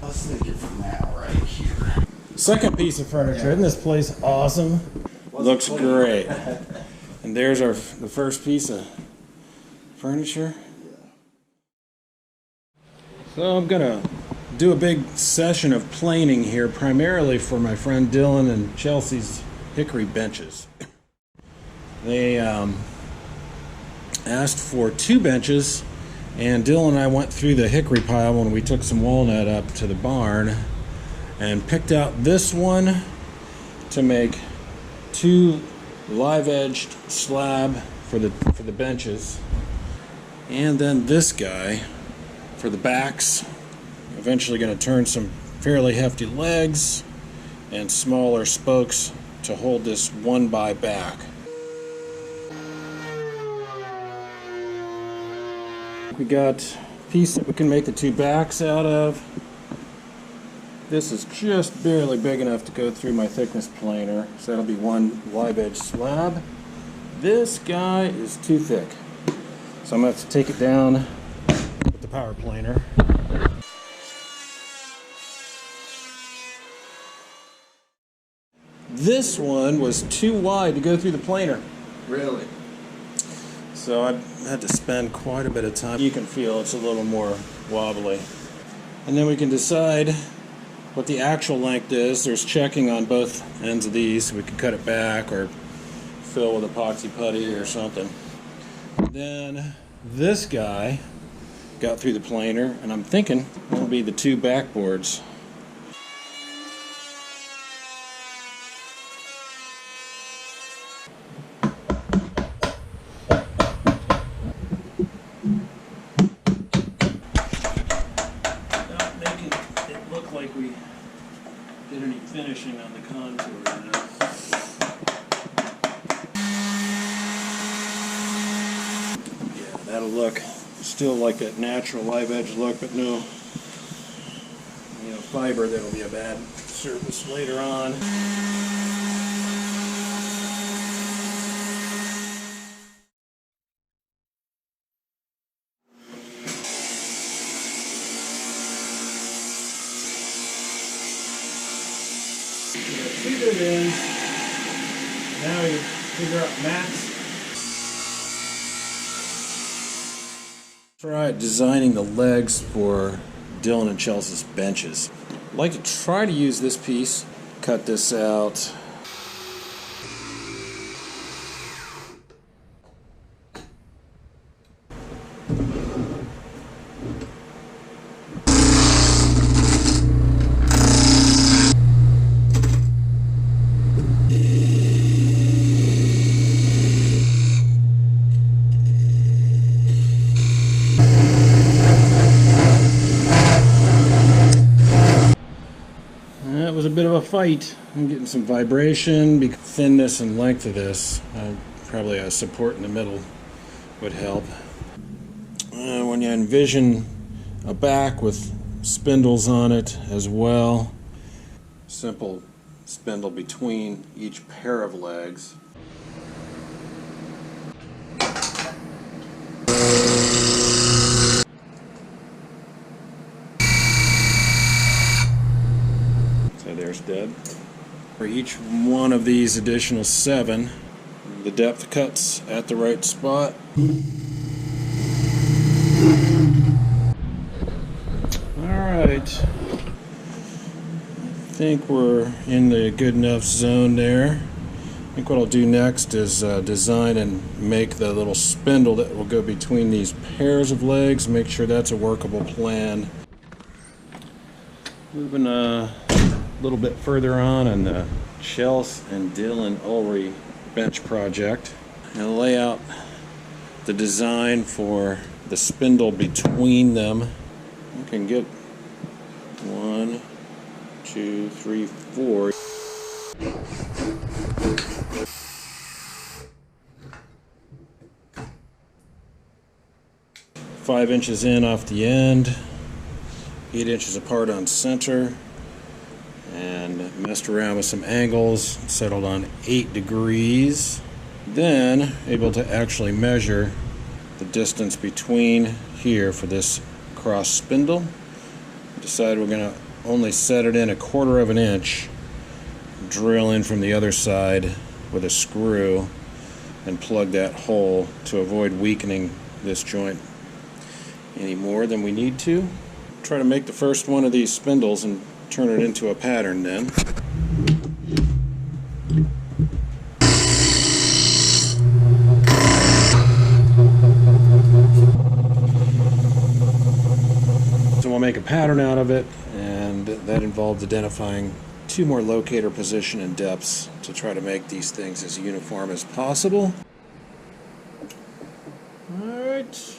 Let's take it from now right here. Second piece of furniture. Isn't this place awesome? Looks great. And there's the first piece of furniture. So I'm gonna do a big session of planing here, primarily for my friend Dylan and Chelsea's Hickory benches. They asked for 2 benches, and Dylan and I went through the hickory pile when we took some walnut up to the barn and picked out this one to make 2 live-edged slab for the benches, and then this guy for the backs. Eventually going to turn some fairly hefty legs and smaller spokes to hold this 1x back. We got a piece that we can make the 2 backs out of. This is just barely big enough to go through my thickness planer, so that'll be 1 live edge slab. This guy is too thick, so I'm going to have to take it down with the power planer. This one was too wide to go through the planer. Really? So I had to spend quite a bit of time. You can feel it's a little more wobbly. And then we can decide what the actual length is. There's checking on both ends of these. We can cut it back or fill with epoxy putty or something. Then this guy got through the planer, and I'm thinking it'll be the 2 backboards. Finishing on the contour now. Yeah, that'll look still like that natural live edge look, but no, fiber. That'll be a bad surface later on. Feed it in. Now you figure out max. Try designing the legs for Dylan and Chelsea's benches. I'd like to try to use this piece, cut this out. That was a bit of a fight. I'm getting some vibration, thinness and length of this. Probably a support in the middle would help. When you envision a back with spindles on it as well, simple spindle between each pair of legs. There's dead. For each one of these additional 7, the depth cuts at the right spot. Alright. I think we're in the good enough zone there. I think what I'll do next is design and make the little spindle that will go between these pairs of legs, make sure that's a workable plan. Moving a little bit further on the Chelsea and Dylan Ulrey bench project, and lay out the design for the spindle between them. You can get 1, 2, 3, 4. 5 inches in off the end, 8 inches apart on center, and messed around with some angles, settled on 8 degrees. Then able to actually measure the distance between here for this cross spindle. Decided we're going to only set it in 1/4 of an inch, drill in from the other side with a screw, and plug that hole to avoid weakening this joint any more than we need to. Try to make the first one of these spindles and turn it into a pattern then. So we'll make a pattern out of it, and that involves identifying 2 more locator position and depths to try to make these things as uniform as possible. Alright,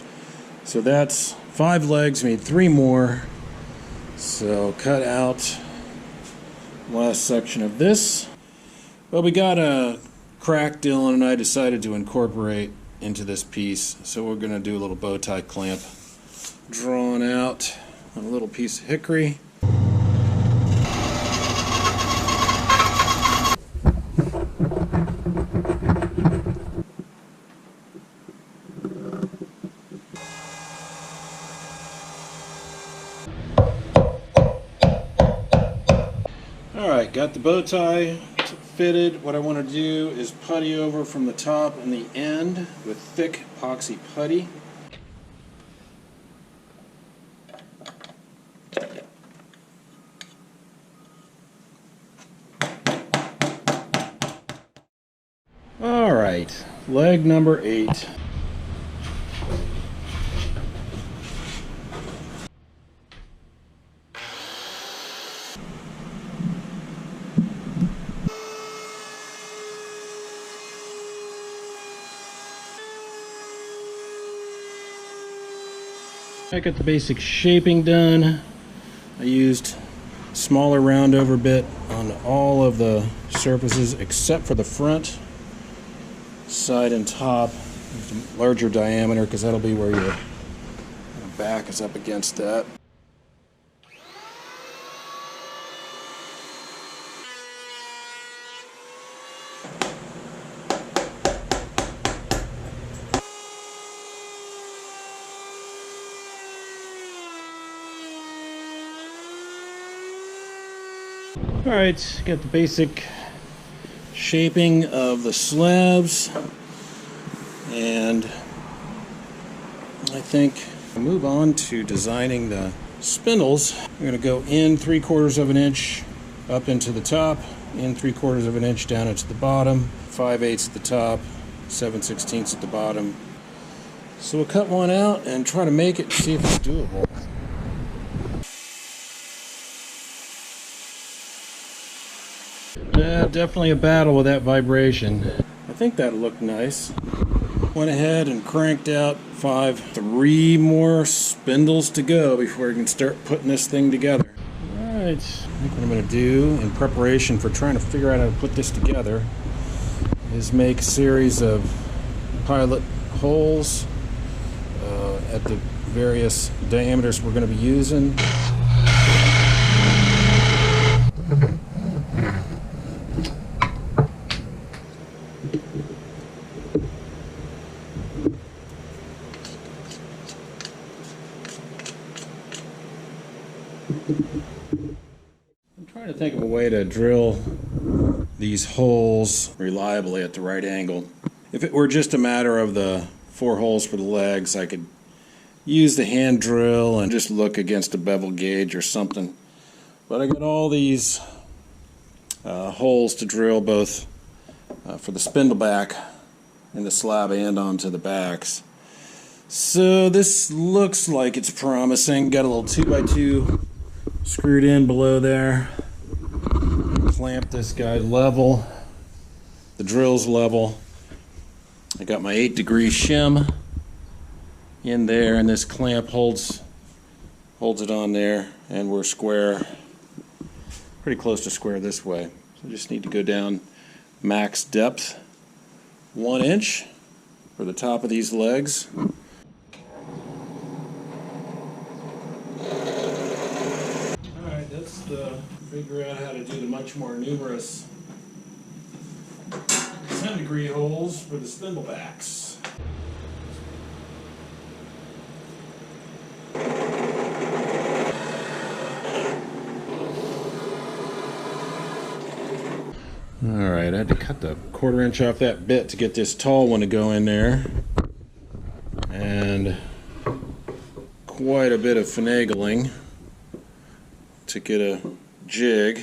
so that's 5 legs, we need 3 more. So cut out last section of this. Well, we got a crack Dylan and I decided to incorporate into this piece, so we're going to do a little bow tie clamp drawn out on a little piece of hickory. Alright, got the bow tie fitted. What I want to do is putty over from the top and the end with thick epoxy putty. Alright, leg number 8. I got the basic shaping done. I used smaller round over bit on all of the surfaces except for the front, side and top. Larger diameter because that'll be where your back is up against that. Alright, got the basic shaping of the slabs, and I think I'll move on to designing the spindles. I'm going to go in 3/4 of an inch up into the top, in 3/4 of an inch down into the bottom, 5/8 at the top, 7/16 at the bottom. So we'll cut one out and try to make it and see if it's doable. Yeah, definitely a battle with that vibration. I think that looked nice. Went ahead and cranked out 3 more spindles to go before we can start putting this thing together. Alright, I think what I'm going to do in preparation for trying to figure out how to put this together is make a series of pilot holes at the various diameters we're going to be using. I'm trying to think of a way to drill these holes reliably at the right angle. If it were just a matter of the 4 holes for the legs, I could use the hand drill and just look against a bevel gauge or something. But I got all these holes to drill both for the spindle back in the slab and onto the backs. So this looks like it's promising. Got a little 2x2 screwed in below there. Clamp this guy level. The drill's level. I got my 8-degree shim in there, and this clamp holds it on there, and we're square, pretty close to square this way. So just need to go down max depth 1 inch for the top of these legs. Alright, let's figure out how to do the much more numerous 10-degree holes for the spindle backs. Alright, I had to cut the 1/4 inch off that bit to get this tall one to go in there. And quite a bit of finagling to get a jig.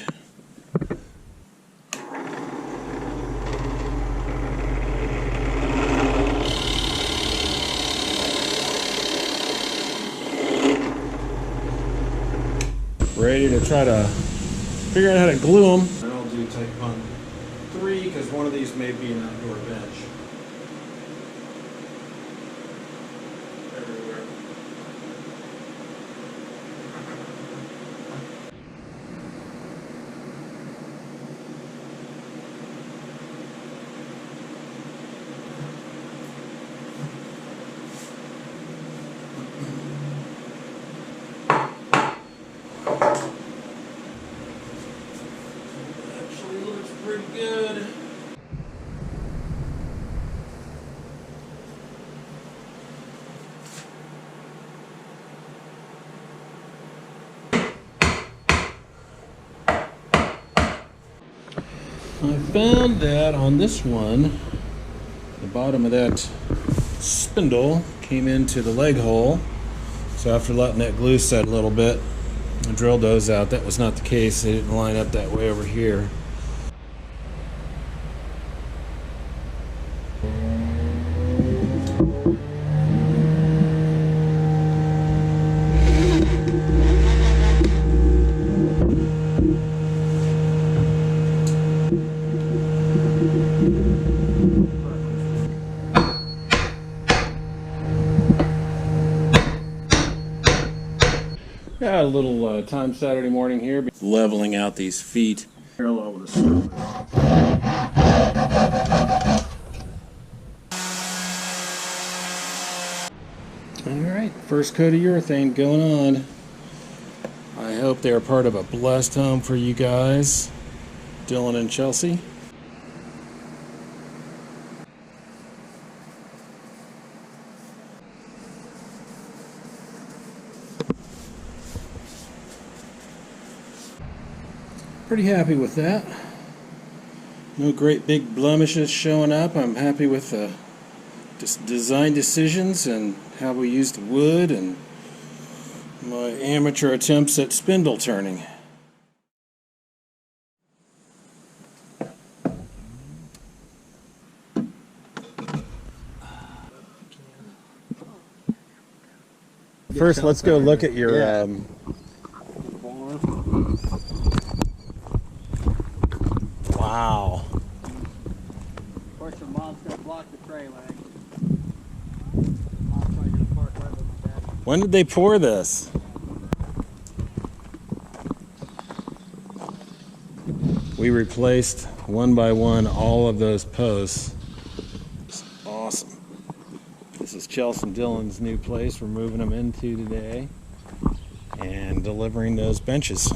Ready to try to figure out how to glue them. And I'll do type on 3 because one of these may be an outdoor bench. Everywhere. Actually looks pretty good. I found that on this one, the bottom of that spindle came into the leg hole. So after letting that glue set a little bit, I drilled those out. That was not the case. They didn't line up that way over here. Got a little time Saturday morning here, leveling out these feet parallel with the surface. Alright, first coat of urethane going on. I hope they're part of a blessed home for you guys, Dylan and Chelsea. Pretty happy with that. No great big blemishes showing up. I'm happy with the design decisions and how we used the wood and my amateur attempts at spindle turning. First, let's go look at your wow. Of course, your mom's gonna block the trailer. Mom's probably gonna park right with my dad. When did they pour this? We replaced one by one all of those posts. It's awesome. This is Chelsea and Dylan's new place we're moving them into today and delivering those benches.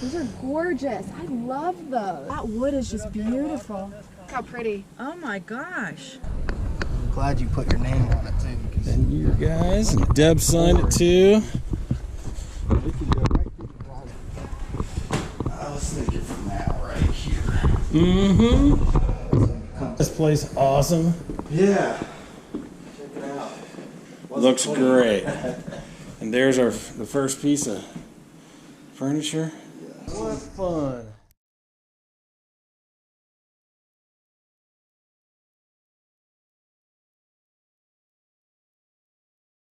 Those are gorgeous. I love those. That wood is just beautiful. Look how pretty. Oh my gosh. I'm glad you put your name on it too. And you guys, and Deb signed it too. I was thinking from now right here. Mm-hmm. This place awesome. Yeah. Check it out. Looks great. And there's the first piece of furniture. What fun.